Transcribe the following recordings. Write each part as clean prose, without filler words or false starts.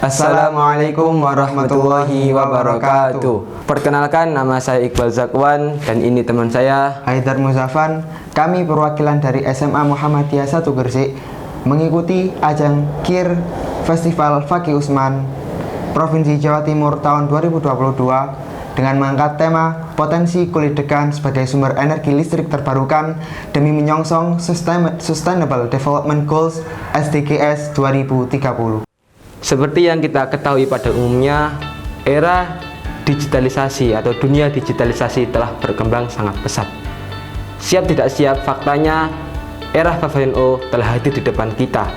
Assalamualaikum warahmatullahi wabarakatuh. Perkenalkan, nama saya Iqbal Zakwan dan ini teman saya Haidar Muzafan. Kami perwakilan dari SMA Muhammadiyah 1 Gresik mengikuti ajang KIR Festival Fakih Usman Provinsi Jawa Timur tahun 2022 dengan mengangkat tema potensi kulit degan sebagai sumber energi listrik terbarukan demi menyongsong Sustainable Development Goals SDGs 2030. Seperti yang kita ketahui pada umumnya, era digitalisasi atau dunia digitalisasi telah berkembang sangat pesat. Siap tidak siap, faktanya era 5.0 telah hadir di depan kita.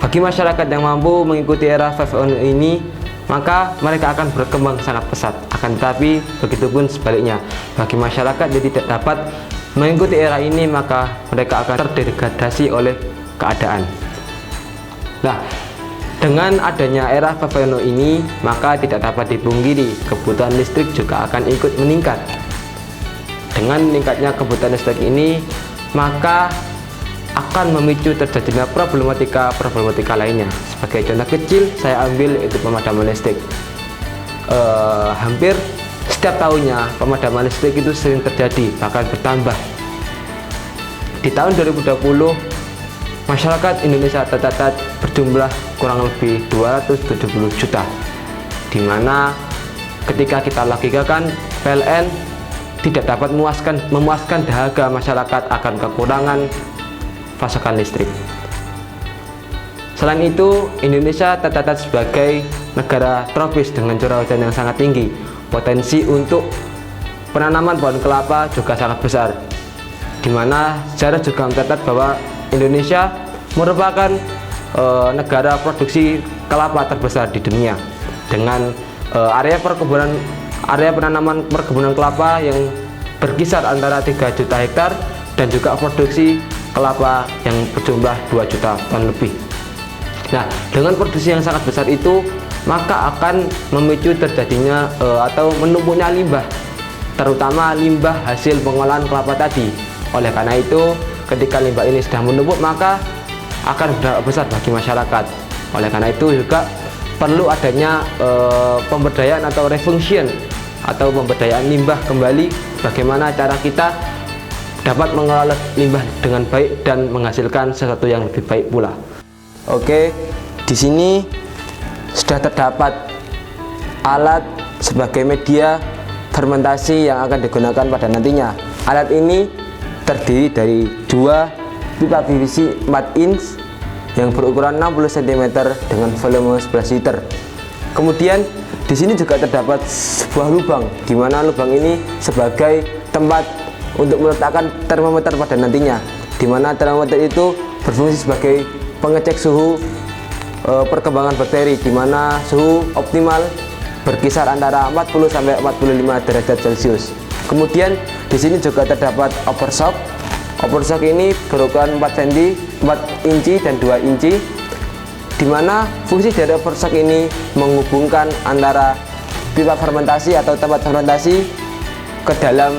Bagi masyarakat yang mampu mengikuti era 5.0 ini, maka mereka akan berkembang sangat pesat. Akan tetapi, begitupun sebaliknya, bagi masyarakat yang tidak dapat mengikuti era ini, maka mereka akan terdegradasi oleh keadaan. Nah, dengan adanya era 5.0 ini, maka tidak dapat dipungkiri kebutuhan listrik juga akan ikut meningkat. Dengan meningkatnya kebutuhan listrik ini, maka akan memicu terjadinya problematika lainnya. Sebagai contoh kecil, saya ambil itu pemadaman listrik. Hampir setiap tahunnya pemadaman listrik itu sering terjadi, bahkan bertambah. Di tahun 2020, masyarakat Indonesia tercatat berjumlah kurang lebih 270 juta, dimana ketika kita logikakan PLN tidak dapat memuaskan dahaga masyarakat akan kekurangan pasokan listrik. Selain itu, Indonesia tercatat sebagai negara tropis dengan curah hujan yang sangat tinggi. Potensi untuk penanaman pohon kelapa juga sangat besar, dimana sejarah juga mencatat bahwa Indonesia merupakan negara produksi kelapa terbesar di dunia dengan area penanaman perkebunan kelapa yang berkisar antara 3 juta hektar dan juga produksi kelapa yang berjumlah 2 juta ton lebih. Nah, dengan produksi yang sangat besar itu, maka akan memicu terjadinya atau menumpuknya limbah, terutama limbah hasil pengolahan kelapa tadi. Oleh karena itu, ketika limbah ini sudah menumpuk, maka akan berdampak besar bagi masyarakat. Oleh karena itu juga perlu adanya pemberdayaan atau refunction atau pemberdayaan limbah kembali, bagaimana cara kita dapat mengelola limbah dengan baik dan menghasilkan sesuatu yang lebih baik pula. Oke, di sini sudah terdapat alat sebagai media fermentasi yang akan digunakan pada nantinya. Alat ini terdiri dari 2 pipa PVC 4 inch yang berukuran 60 cm dengan volume 11 liter. Kemudian di sini juga terdapat sebuah lubang, di mana lubang ini sebagai tempat untuk meletakkan termometer pada nantinya, di mana termometer itu berfungsi sebagai pengecek suhu perkembangan bakteri, di mana suhu optimal berkisar antara 40 sampai 45 derajat Celcius. Kemudian di sini juga terdapat overshock. Overshock ini berukuran 4 inci dan 2 inci, di mana fungsi dari overshock ini menghubungkan antara pipa fermentasi atau tempat fermentasi ke dalam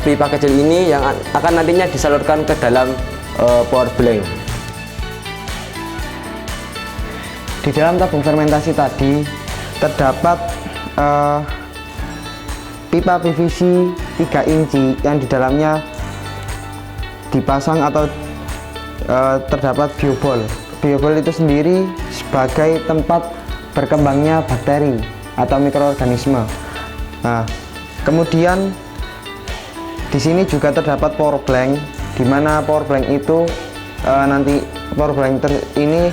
pipa kecil ini yang akan nantinya disalurkan ke dalam power blank. Di dalam tabung fermentasi tadi terdapat pipa PVC 3 inci yang di dalamnya dipasang atau terdapat biobol. Biobol itu sendiri sebagai tempat berkembangnya bakteri atau mikroorganisme. Nah, kemudian di sini juga terdapat power blank, di mana power blank itu nanti power blank ini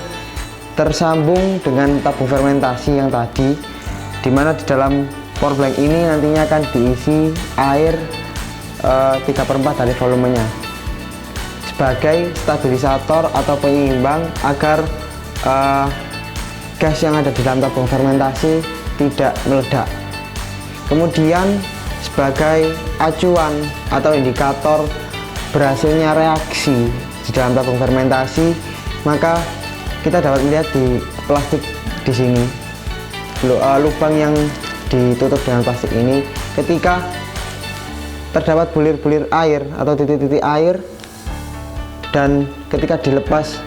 tersambung dengan tabung fermentasi yang tadi, di mana di dalam power blank ini nantinya akan diisi air 3/4 dari volumenya sebagai stabilisator atau penyeimbang agar gas yang ada di dalam tabung fermentasi tidak meledak. Kemudian sebagai acuan atau indikator berhasilnya reaksi di dalam tabung fermentasi, maka kita dapat melihat di plastik di sini lubang yang ditutup dengan plastik ini, ketika terdapat bulir-bulir air atau titik-titik air dan ketika dilepas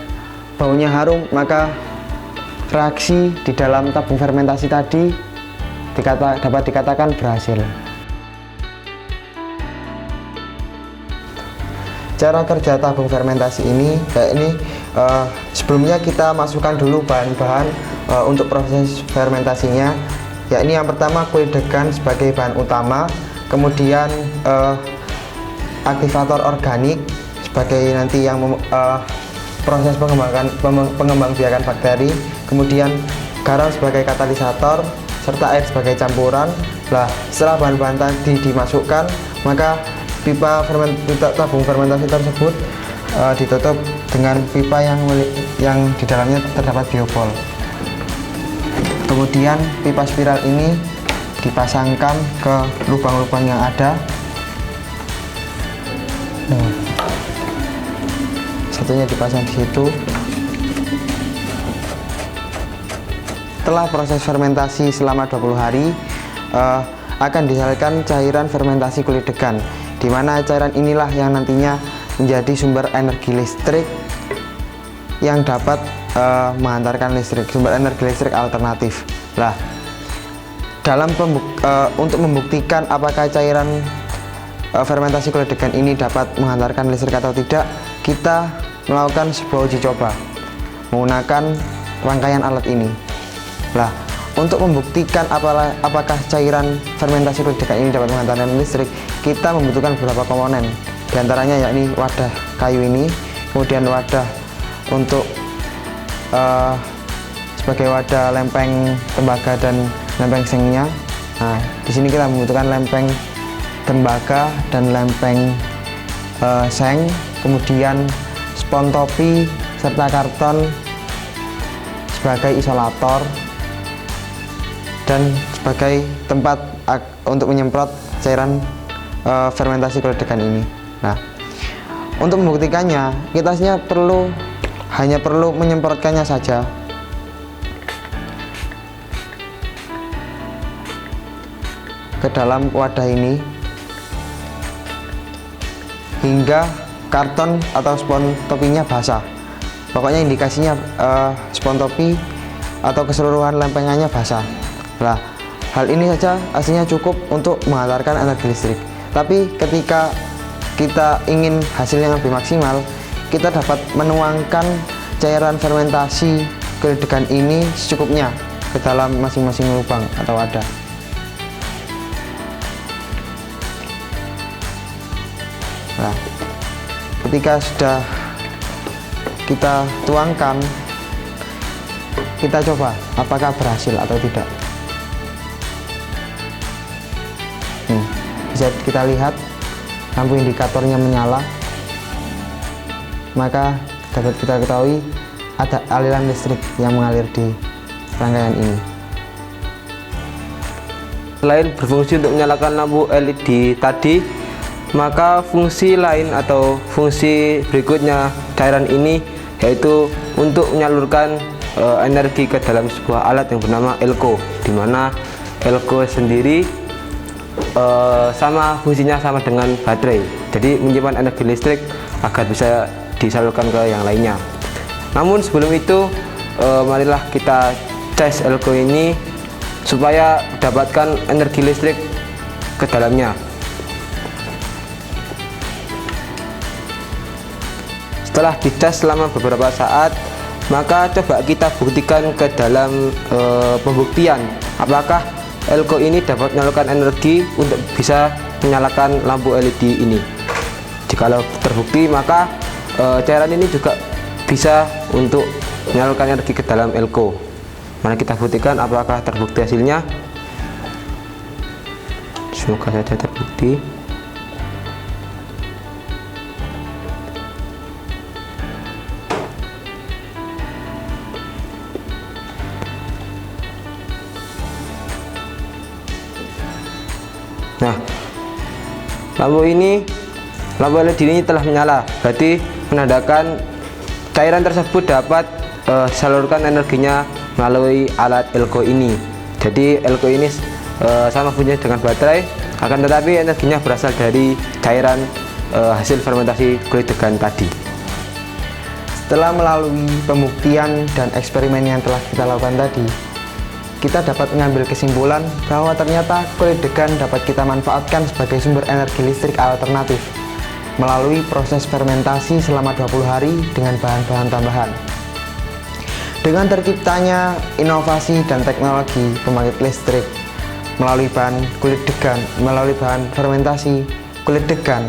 baunya harum, maka reaksi di dalam tabung fermentasi tadi dapat dikatakan berhasil. Cara kerja tabung fermentasi ini sebelumnya kita masukkan dulu bahan-bahan untuk proses fermentasinya, yakni yang pertama kulit degan sebagai bahan utama, kemudian aktivator organik sebagai nanti yang proses pengembangbiakan bakteri, kemudian garam sebagai katalisator, serta air sebagai campuran. Nah, setelah bahan-bahan tadi dimasukkan, maka pipa tabung fermentasi tersebut ditutup dengan pipa yang di dalamnya terdapat biobol. Kemudian pipa spiral ini dipasangkan ke lubang-lubang yang ada. Nah, satunya dipasang di situ. Setelah proses fermentasi selama 20 hari akan dihasilkan cairan fermentasi kulit degan, di mana cairan inilah yang nantinya menjadi sumber energi listrik yang dapat menghantarkan sumber energi listrik alternatif. Nah, untuk membuktikan apakah cairan fermentasi kulit degan ini dapat menghantarkan listrik atau tidak, kita melakukan sebuah uji coba menggunakan rangkaian alat ini. Nah, untuk membuktikan apakah cairan fermentasi kulit degan ini dapat menghantarkan listrik, kita membutuhkan beberapa komponen. Di antaranya yakni wadah kayu ini, kemudian wadah untuk sebagai wadah lempeng tembaga dan lempeng sengnya. Nah, di sini kita membutuhkan lempeng tembaga dan lempeng seng, kemudian spons topi serta karton sebagai isolator dan sebagai tempat untuk menyemprot cairan fermentasi kulit degan ini. Nah, untuk membuktikannya, kita hanya perlu menyemprotkannya saja. Ke dalam wadah ini hingga karton atau spons topinya basah. Pokoknya indikasinya spons topi atau keseluruhan lempengannya basah. Nah, hal ini saja aslinya cukup untuk menghantarkan energi listrik. Tapi ketika kita ingin hasil yang lebih maksimal, kita dapat menuangkan cairan fermentasi kulit degan ini secukupnya ke dalam masing-masing lubang atau wadah. Nah, ketika sudah kita tuangkan, kita coba apakah berhasil atau tidak. Bisa kita lihat lampu indikatornya menyala, maka dapat kita ketahui ada aliran listrik yang mengalir di rangkaian ini. Selain berfungsi untuk menyalakan lampu LED tadi, maka fungsi lain atau fungsi berikutnya cairan ini yaitu untuk menyalurkan energi ke dalam sebuah alat yang bernama elko, di mana elko sendiri fungsinya sama dengan baterai, jadi menyimpan energi listrik agar bisa disalurkan ke yang lainnya. Namun sebelum itu marilah kita tes elko ini supaya dapatkan energi listrik ke dalamnya. Setelah dites selama beberapa saat, maka coba kita buktikan ke dalam pembuktian apakah elko ini dapat menyalurkan energi untuk bisa menyalakan lampu LED ini. Jikalau terbukti, maka cairan ini juga bisa untuk menyalurkan energi ke dalam elko. Mari kita buktikan apakah terbukti hasilnya. Semoga saja terbukti. Nah, lampu LED ini telah menyala, berarti menandakan cairan tersebut dapat disalurkan energinya melalui alat elko ini. Jadi elko ini sama fungsinya dengan baterai, akan tetapi energinya berasal dari cairan hasil fermentasi kulit degan tadi. Setelah melalui pembuktian dan eksperimen yang telah kita lakukan tadi, kita dapat mengambil kesimpulan bahwa ternyata kulit degan dapat kita manfaatkan sebagai sumber energi listrik alternatif melalui proses fermentasi selama 20 hari dengan bahan-bahan tambahan. Dengan terciptanya inovasi dan teknologi pembangkit listrik melalui bahan kulit degan, melalui bahan fermentasi kulit degan,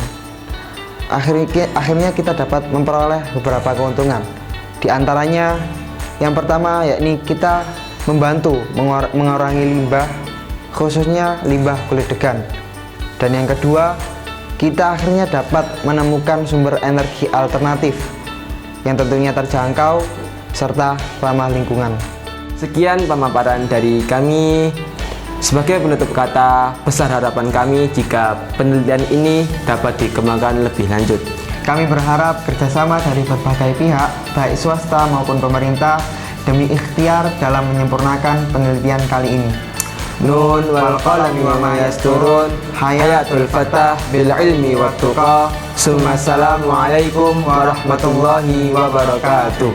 akhirnya kita dapat memperoleh beberapa keuntungan. Di antaranya, yang pertama yakni kita membantu mengurangi limbah, khususnya limbah kulit degan. Dan yang kedua, kita akhirnya dapat menemukan sumber energi alternatif yang tentunya terjangkau serta ramah lingkungan. Sekian pemaparan dari kami. Sebagai penutup kata, besar harapan kami jika penelitian ini dapat dikembangkan lebih lanjut. Kami berharap kerjasama dari berbagai pihak, baik swasta maupun pemerintah, demi ikhtiar dalam menyempurnakan penelitian kali ini. Nun wal qalami wa ma yasturun, hayatul fatah bil ilmi wat tuqa. Assalamualaikum warahmatullahi wabarakatuh.